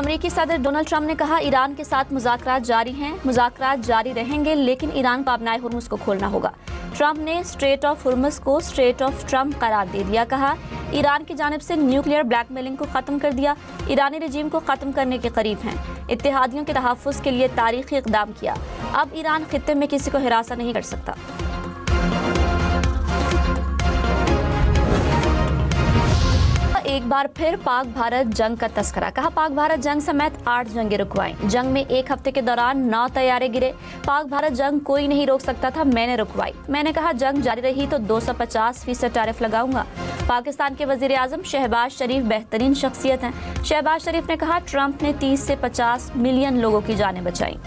अमरीकी सदर Donald Trump ने कहा ईरान के साथ मुज़ाकरात जारी हैं, मुज़ाकरात जारी रहेंगे लेकिन ईरान को अपना हुर्मुज़ को खोलना होगा। ट्रंप ने स्ट्रेट ऑफ हुर्मुज़ को स्ट्रेट ऑफ ट्रंप करार दे दिया। कहा ईरान की जानिब से न्यूक्लियर ब्लैकमेलिंग को ख़त्म कर दिया, ईरानी रजीम को ख़त्म करने के करीब हैं, इत्तेहादियों के तहफ़्फ़ुज़ के लिए तारीख़ी इक़दाम किया। अब ईरान खित्ते में किसी को हिरासा नहीं कर सकता। एक बार फिर पाक भारत जंग का तस्करा। कहा पाक भारत जंग समेत 8 जंगें रुकवाईं। जंग में एक हफ्ते के दौरान 9 तैयारे गिरे। पाक भारत जंग कोई नहीं रोक सकता था, मैंने रुकवाई। मैंने कहा जंग जारी रही तो 250% टैरिफ लगाऊंगा। पाकिस्तान के वजीर आजम शहबाज शरीफ बेहतरीन शख्सियत हैं। शहबाज शरीफ ने कहा ट्रंप ने 30 से 50 मिलियन लोगों की जानें बचाई।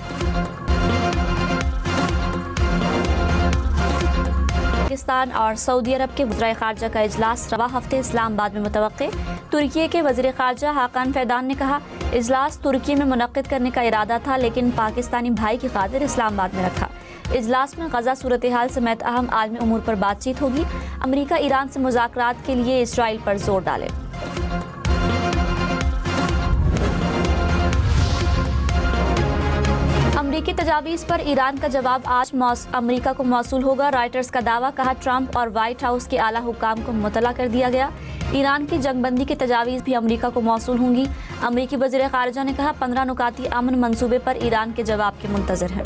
पाकिस्तान और सऊदी अरब के वज़ीर ख़ारजा का इजलास रवा हफ्ते इस्लामाबाद में मुतवक्के। तुर्की के वज़ीर ख़ारजा हाकान फैदान ने कहा इजलास तुर्की में मुनक़्क़िद करने का इरादा था लेकिन पाकिस्तानी भाई की खातिर इस्लामाबाद में रखा। इजलास में गज़ा सूरत हाल समेत अहम आलमी उमूर पर बातचीत होगी। अमरीका ईरान से मुज़ाकरात के लिए इसराइल पर जोर डाले। अमरीकी तजावीज़ पर ईरान का जवाब आज अमरीका को मौसूल होगा। रॉयटर्स का दावा। कहा ट्रंप और व्हाइट हाउस के आला हुक्काम को मुतला कर दिया गया। ईरान की जंगबंदी की तजावीज़ भी अमरीका को मौसूल होंगी। अमरीकी वज़ीर ख़ारजा ने कहा 15 नुकाती अमन मंसूबे पर ईरान के जवाब के मुंतज़र है।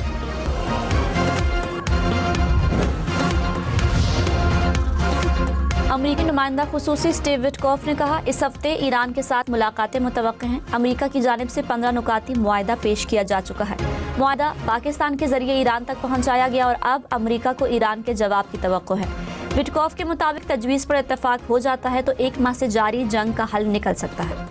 अमरीकी नुमाइंदा खुसूसी स्टीव विटकॉफ ने कहा इस हफ्ते ईरान के साथ मुलाकातें मुतवक्के हैं। अमरीका की जानिब से 15 नुकाती मुआहदा पेश किया जा चुका है। मुआहदा पाकिस्तान के जरिए ईरान तक पहुंचाया गया और अब अमरीका को ईरान के जवाब की तवक्को है। विटकॉफ के मुताबिक तजवीज़ पर इत्तफाक हो जाता है तो 1 माह से जारी जंग का हल निकल सकता है।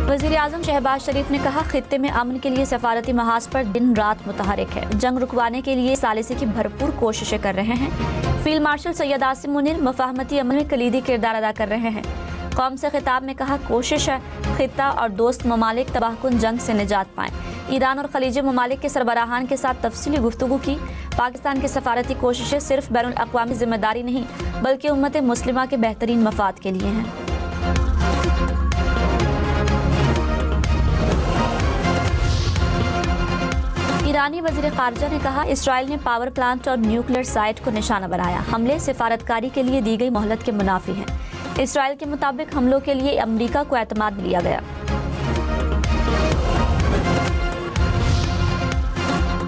वज़ीर आज़म शहबाज शरीफ ने कहा खित्ते में अमन के लिए सफारती महाज पर दिन रात मुतहरिक है। जंग रुकवाने के लिए सालिसी की भरपूर कोशिशें कर रहे हैं। फील्ड मार्शल सैयद आसिम मुनीर मफाहमती अमल में कलीदी किरदार अदा कर रहे हैं। कौम से खिताब में कहा कोशिश है खित्ता और दोस्त ममालिक तबाहकुन जंग से निजात पाएं। ईरान और खलीजी ममालिक के सरबराहान के साथ तफसीली गुफ्तगू की। पाकिस्तान की सफारती कोशिशें सिर्फ बैनुल अक़वामी जिम्मेदारी नहीं बल्कि उम्मत मुस्लिमा के बेहतरीन मफाद के लिए हैं। ईरानी वज़ीर ख़ारजा ने कहा इसराइल ने पावर प्लांट और न्यूक्लियर साइट को निशाना बनाया। हमले सिफारतकारी के लिए दी गई मोहलत के मुनाफी हैं। इसराइल के मुताबिक हमलों के लिए अमरीका को एतमाद में लिया गया।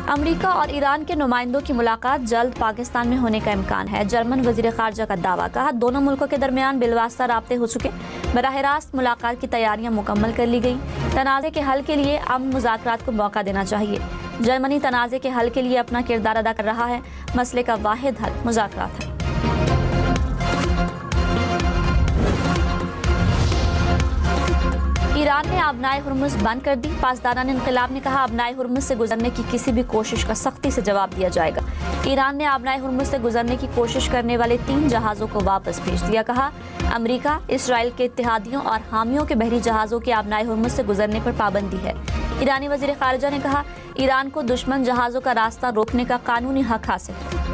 अमरीका और ईरान के नुमाइंदों की मुलाकात जल्द पाकिस्तान में होने का इम्कान है। जर्मन वज़ीर ख़ारजा का दावा। कहा दोनों मुल्कों के दरमियान बिलवास्ता राब्ते हो चुके। बराह रास्त मुलाकात की तैयारियां मुकम्मल कर ली गई। तनाज़े के हल के लिए अमन मुज़ाकरात को मौका देना चाहिए। जर्मनी तनाज़े के हल के लिए अपना किरदार अदा कर रहा है। मसले का वाहिद हल मुज़ाकरात है। ईरान ने आबनाए हुर्मुज़ बंद कर दी। पासदारान इनक़िलाब ने कहा आबनाए हुर्मुज़ से गुजरने की किसी भी कोशिश का सख्ती से जवाब दिया जाएगा। ईरान ने आबनाए हुर्मुज़ से गुजरने की कोशिश करने वाले 3 जहाज़ों को वापस भेज दिया। कहा अमरीका इसराइल के इत्तेहादियों और हामियों के बहरी जहाज़ों के आबनाए हुर्मुज़ से गुजरने पर पाबंदी है। ईरानी वज़ीर ख़ारजा ने कहा ईरान को दुश्मन जहाज़ों का रास्ता रोकने का कानूनी हक हासिल है।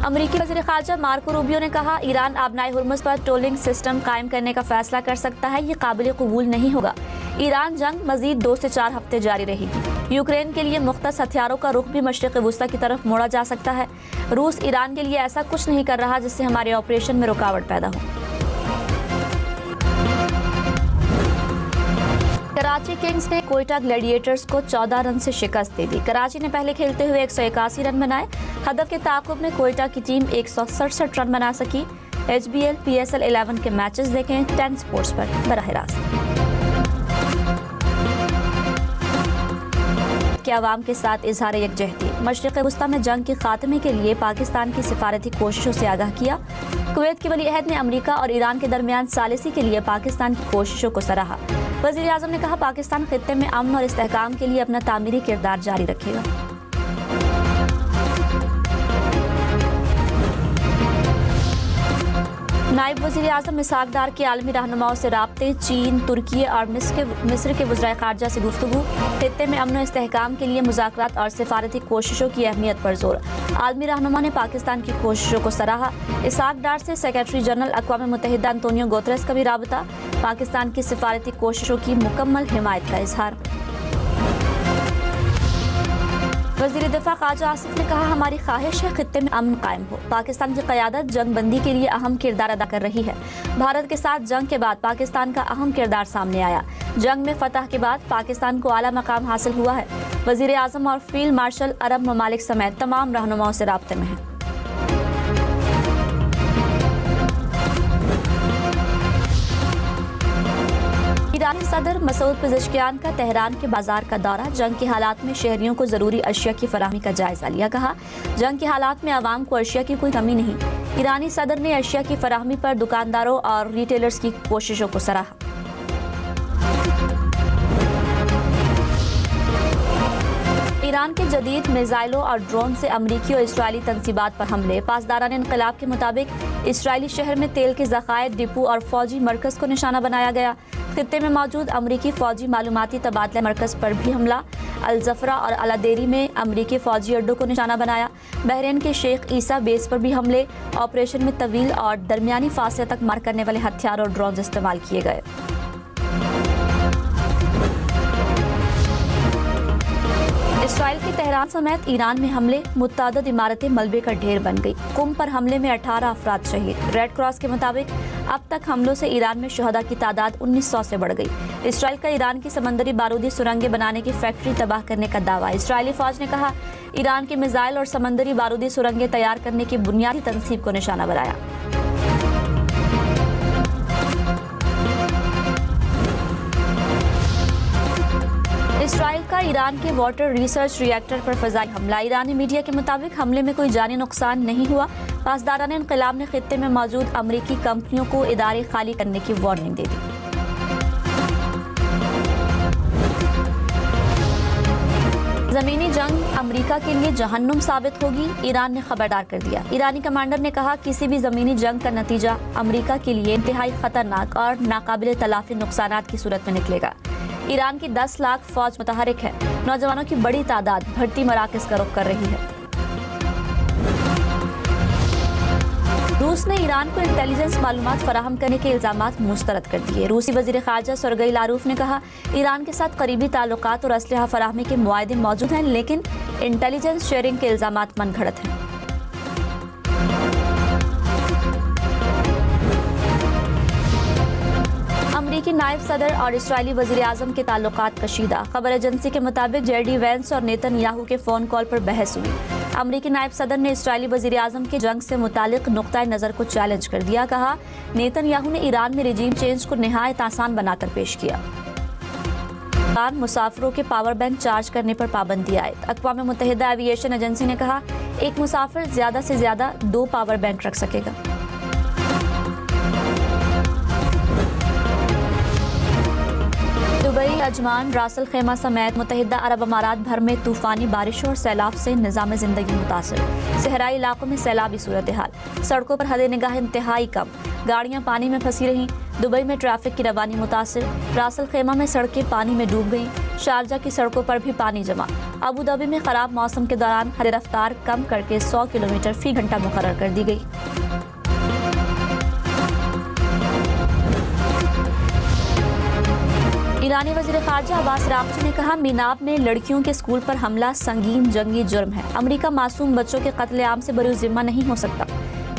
अमरीकी वज़ीर ख़ारजा मार्को रूबियो ने कहा ईरान आबनाए हुर्मुज़ पर टोलिंग सिस्टम कायम करने का फैसला कर सकता है। ये काबिल कबूल नहीं होगा। ईरान जंग मज़ीद 2 से 4 हफ्ते जारी रहेगी। यूक्रेन के लिए मुख्तस हथियारों का रुख भी मशरिक़ वुस्ता की तरफ मोड़ा जा सकता है। रूस ईरान के लिए ऐसा कुछ नहीं कर रहा जिससे हमारे ऑपरेशन में रुकावट पैदा हो। कराची किंग्स ने कोयटा ग्लैडिएटर्स को 14 रन से शिकस्त दे दी। कराची ने पहले खेलते हुए 181 रन बनाए। हदफ के ताक़ुब में कोयटा की टीम 167 रन बना सकी। HBL PSL 11 के मैचेस देखें 10 स्पोर्ट्स पर बराह रास्त। के अवाम के साथ इजहार यकजहती। मशरिक़ वुस्ता में जंग के खात्मे के लिए पाकिस्तान की सिफारती कोशिशों से आगाह किया। कुवैत के वली-ए-अहद ने अमरीका और ईरान के दरमियान सालिसी के लिए पाकिस्तान की कोशिशों को सराहा। वज़ीर आज़म ने कहा पाकिस्तान खित्ते में अमन और इस्तेहकाम के लिए अपना तामीरी किरदार जारी रखेगा। नायब वज़ीर आज़म इसहाक डार के आलमी रहनुमाओं से राब्ते, चीन, तुर्की और मिस्र के वज़ीर ख़ारजा से गुफ्तगू, खित्ते में अमन और इस्तेहकाम के लिए मुज़ाकरात और सिफारती कोशिशों की अहमियत पर जोर। आलमी रहनुमा ने पाकिस्तान की कोशिशों को सराहा। इसहाक डार से सेक्रेटरी जनरल अक़वाम मुत्तहिदा अंतोनियो गुतेरेस का भी राबता, पाकिस्तान की सिफारती कोशिशों की मुकम्मल हिमायत का इजहार। वज़ीर दिफ़ा ख़ारजा आसिफ ने कहा, हमारी ख्वाहिश है खित्ते में अमन कायम हो। पाकिस्तान की क़यादत जंग बंदी के लिए अहम किरदार अदा कर रही है। भारत के साथ जंग के बाद पाकिस्तान का अहम किरदार सामने आया। जंग में फतह के बाद पाकिस्तान को आला मकाम हासिल हुआ है। वज़ीर आज़म और फील्ड मार्शल अरब ममालिक समेत तमाम रहनुमाओं से राब्ते में हैं। ईरानी सदर मसूद पेज़ेश्कियान का तेहरान के बाजार का दौरा, जंग के हालात में शहरियों को ज़रूरी अशिया की फराहमी का जायजा लिया। कहा, जंग के हालात में आवाम को अशिया की कोई कमी नहीं। ईरानी सदर ने अशिया की फराहमी पर दुकानदारों और रिटेलर्स की कोशिशों को सराहा। ईरान के जदीद मिसाइलों और ड्रोन से अमरीकी और इस्राएली तनसीबात पर हमले। पासदारान इनकलाब के मुताबिक इस्राएली शहर में तेल के ज़खायर डिपो और फौजी मरकज को निशाना बनाया गया। खित्ते में मौजूद अमरीकी फौजी मालूमाती तबादला मरकज पर भी हमला। अल-जफरा और अलादेरी में अमरीकी फौजी अड्डों को निशाना बनाया। बहरीन के शेख ईसा बेस पर भी हमले। ऑपरेशन में तवील और दरमियानी फासले तक मार करने वाले हथियार और ड्रोन इस्तेमाल किए गए। इसराइल के तेहरान समेत ईरान में हमले, मुत्तादद इमारतें मलबे का ढेर बन गई। कुम पर हमले में 18 अफराद शहीद। रेड क्रॉस के मुताबिक अब तक हमलों से ईरान में शहदा की तादाद 1900 से बढ़ गई। इसराइल का ईरान की समंदरी बारूदी सुरंगें बनाने की फैक्ट्री तबाह करने का दावा। इसराइली फौज ने कहा, ईरान के मिसाइल और समंदरी बारूदी सुरंगें तैयार करने की बुनियादी तनसीब को निशाना बनाया। इसराइल का ईरान के वाटर रिसर्च रिएक्टर पर फ़ज़ाई हमला। ईरानी मीडिया के मुताबिक हमले में कोई जानी नुकसान नहीं हुआ। पासदारान इनक़िलाब ने खित्ते में मौजूद अमरीकी कंपनियों को इदारे खाली करने की वार्निंग दे दी। ज़मीनी जंग अमरीका के लिए जहन्नुम साबित होगी, ईरान ने खबरदार कर दिया। ईरानी कमांडर ने कहा, किसी भी ज़मीनी जंग का नतीजा अमरीका के लिए इंतहाई ख़तरनाक और नाकाबिले तलाफ़ी नुकसानात की सूरत में निकलेगा। ईरान की 10 लाख फौज मुतहरिक है। नौजवानों की बड़ी तादाद भर्ती मराकज़ का रुख कर रही है। रूस ने ईरान को इंटेलिजेंस मालूमात फराहम करने के इल्ज़ामात मुस्तरद कर दिए। रूसी वज़ीर ख़ारजा सरगई लारूफ ने कहा, ईरान के साथ करीबी ताल्लुकात और असलहा फराहमी के मुआहदे मौजूद हैं, लेकिन इंटेलिजेंस शेयरिंग के इल्ज़ामात मनगढ़ंत हैं। अमरीकी नायब सदर और इस्राएली वज़ीर आज़म के ताल्लुकात कशीदा। खबर एजेंसी के मुताबिक जेडी वेंस और नेतन्याहू के फ़ोन कॉल पर बहस हुई। अमरीकी नायब सदर ने इस्राएली वज़ीर आज़म के जंग से मुतालिक नुक्ता नज़र को चैलेंज कर दिया। कहा, नेतन्याहू ने ईरान में रजीम चेंज को नहायत आसान बनाकर पेश किया। मुसाफिरों के पावर बैंक चार्ज करने पर पाबंदी आयद। अक़वाम मुत्तहिदा एविएशन एजेंसी ने कहा, एक मुसाफिर ज़्यादा से ज़्यादा 2 पावर बैंक रख सकेगा। दुबई, अजमान, रासल खैमा समेत मुत्तहिदा अरब अमारात भर में तूफ़ानी बारिशों और सैलाब से निज़ाम ज़िंदगी मुतासिर। सहराई इलाकों में सैलाबी सूरत हाल। सड़कों पर हद निगाह इंतहाई कम, गाड़ियाँ पानी में फंसी रहीं। दुबई में ट्रैफिक की रवानी मुतासिर। रासल खैमा में सड़कें पानी में डूब गईं। शारजा की सड़कों पर भी पानी जमा। अबू धाबी में ख़राब मौसम के दौरान हद रफ्तार कम करके 100 किलोमीटर फ़ी घंटा मुकर्रर कर दी गई। ईरानी वज़ीर ख़ारजा अब्बास अराग़ची ने कहा, मीनाब में लड़कियों के स्कूल पर हमला संगीन जंगी जुर्म है। अमरीका मासूम बच्चों के कत्ले आम से बरी ज़िम्मा नहीं हो सकता।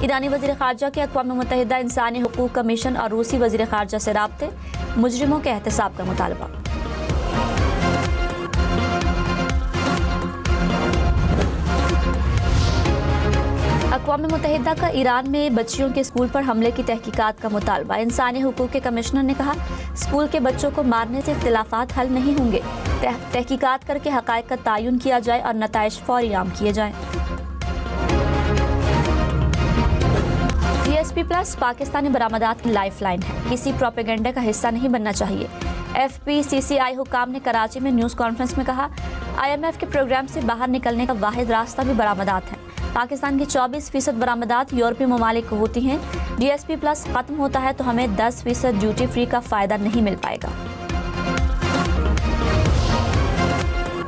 ईरानी वज़ीर ख़ारजा के अक़वाम मुत्तहिदा इंसानी हुकूक़ कमीशन और रूसी वज़ीर ख़ारजा से राब्ते, मुजरिमों के एहतसाब का मुतालबा। अक़वाम मुत्तहिदा का ईरान में बच्चियों के स्कूल पर हमले की तहकीकात का मुतालबा। इंसानी हुकूक़ के कमिश्नर ने कहा, स्कूल के बच्चों को मारने से इख्तिलाफ़ात हल नहीं होंगे। तहकीकात करके हक़ाइक़ का तयन किया जाए और नताइज फ़ौरी आम किए जाएँ। GSP प्लस पाकिस्तानी बरामदात की लाइफ लाइन है, किसी प्रोपेगेंडा का हिस्सा नहीं बनना चाहिए। FPCCI हुकाम ने कराची में न्यूज़ कॉन्फ्रेंस में कहा, IMF के प्रोग्राम से बाहर निकलने का वाहिद रास्ता भी बरामदात है। पाकिस्तान की 24% बरामदात यूरोपीय ममालिक को होती हैं। GSP प्लस खत्म होता है तो हमें 10% ड्यूटी फ्री का फायदा नहीं मिल पाएगा।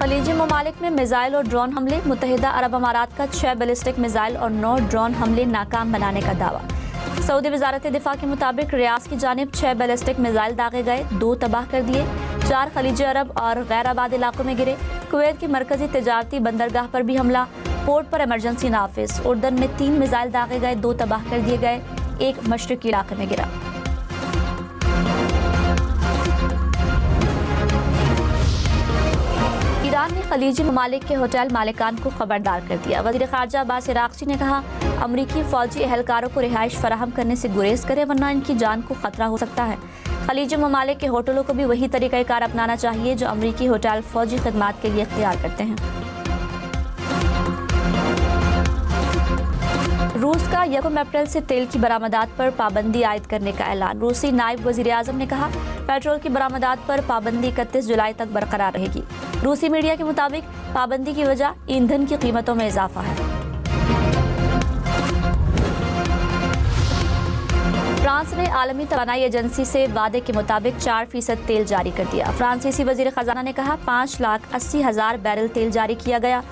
खलीजी ममालिक में मिसाइल और ड्रोन हमले, मुत्तहिदा अरब अमारात का 6 बैलिस्टिक मिसाइल और 9 ड्रोन हमले नाकाम बनाने का दावा। सऊदी वजारत दिफा के मुताबिक रियाद की जानिब 6 बैलिस्टिक मिसाइल दागे गए, 2 तबाह कर दिए, 4 खलीजी अरब और गैर आबाद इलाकों में गिरे। कुवैत की मरकजी तिजारती बंदरगाह पर भी हमला, पोर्ट पर इमरजेंसी नाफिज। उर्दन में 3 मिसाइल दागे गए, 2 तबाह कर दिए गए, 1 मशरकी इलाके में गिरा। ईरान ने खलीजी ममालिक के होटल मालिकान को खबरदार कर दिया। वज़ीर ख़ारजा अब्बास इराक़ची ने कहा, अमरीकी फ़ौजी एहलकारों को रिहाइश फराहम करने से गुरेज करें वरना इनकी जान को खतरा हो सकता है। खलीजी ममालिक के होटलों को भी वही तरीक़ाकार अपनाना चाहिए जो अमरीकी होटल फ़ौजी खदमात के लिए इख्तियार करते हैं। रूस का 1 अप्रैल से तेल की बरामदात पर पाबंदी आयद करने का ऐलान। रूसी नायब वज़ीर आज़म ने कहा, पेट्रोल की बरामदात पर पाबंदी 31 जुलाई तक बरकरार रहेगी। रूसी मीडिया के मुताबिक पाबंदी की वजह ईंधन की कीमतों में इजाफा है। फ्रांस ने आलमी तवानाई एजेंसी से वादे के मुताबिक 4% तेल जारी कर दिया। फ्रांसीसी वज़ीर ख़जाना ने कहा, 5,80,000 बैरल तेल जारी किया गया।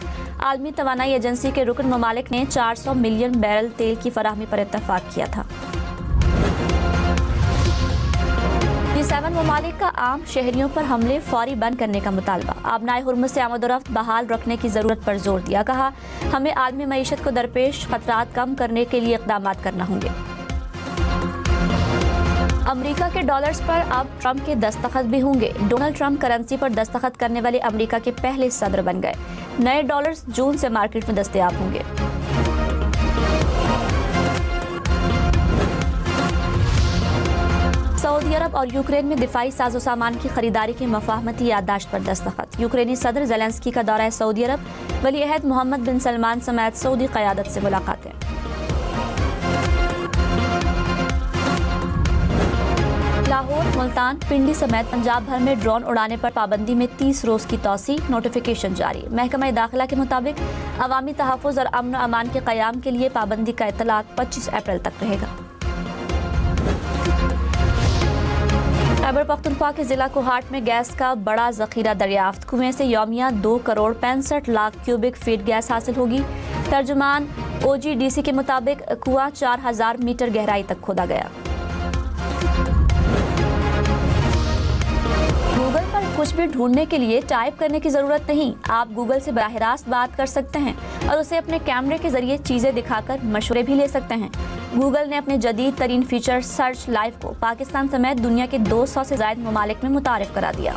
आलमी तवानाई एजेंसी के रुकन ममालिक ने 400 मिलियन बैरल तेल की फराहमी पर इत्तफाक किया था। G7 ममालिक का आम शहरियों पर हमले फौरी बंद करने का मुतालबा। आबनाए हुर्मुज़ से आमद-ओ-रफ्त बहाल रखने की ज़रूरत पर जोर दिया। कहा, हमें आलमी मईशत को दरपेश खतरात कम करने के लिए इक़दाम करना होंगे। अमेरिका के डॉलर्स पर अब ट्रंप के दस्तखत भी होंगे। डोनाल्ड ट्रंप करेंसी पर दस्तखत करने वाले अमेरिका के पहले सदर बन गए। नए डॉलर्स जून से मार्केट में दस्तयाब होंगे। सऊदी अरब और यूक्रेन में दिफाई साजो सामान की खरीदारी की मफाहमती याददाश्त पर दस्तखत। यूक्रेनी सदर ज़ेलेंस्की का दौरा सऊदी अरब, वली अहद मोहम्मद बिन सलमान समेत सऊदी क़यादत से मुलाकातें। लाहौर, मुल्तान, पिंडी समेत पंजाब भर में ड्रोन उड़ाने पर पाबंदी में 30 रोज़ की तौसी, नोटिफिकेशन जारी। महकमा दाखिला के मुताबिक अवामी तहफ़्फ़ुज़ और अमन व अमान के क़याम के लिए पाबंदी का इतलाक़ 25 अप्रैल तक रहेगा। खैबर पख्तूनख्वा के ज़िला कोहाट में गैस का बड़ा ज़ख़ीरा दरियाफ्त। कुएं से यौमिया 2 crore 65 lakh cubic feet gas हासिल होगी। तर्जुमान OGDC के मुताबिक कुआं 4000 मीटर गहराई तक खोदा गया। गूगल पर कुछ भी ढूंढने के लिए टाइप करने की ज़रूरत नहीं। आप गूगल से बराह रास्त बात कर सकते हैं और उसे अपने कैमरे के ज़रिए चीज़ें दिखाकर मशवरे भी ले सकते हैं। गूगल ने अपने जदीद तरीन फीचर सर्च लाइव को पाकिस्तान समेत दुनिया के 200 से ज़ायद ममालिक में मुतारिफ करा दिया।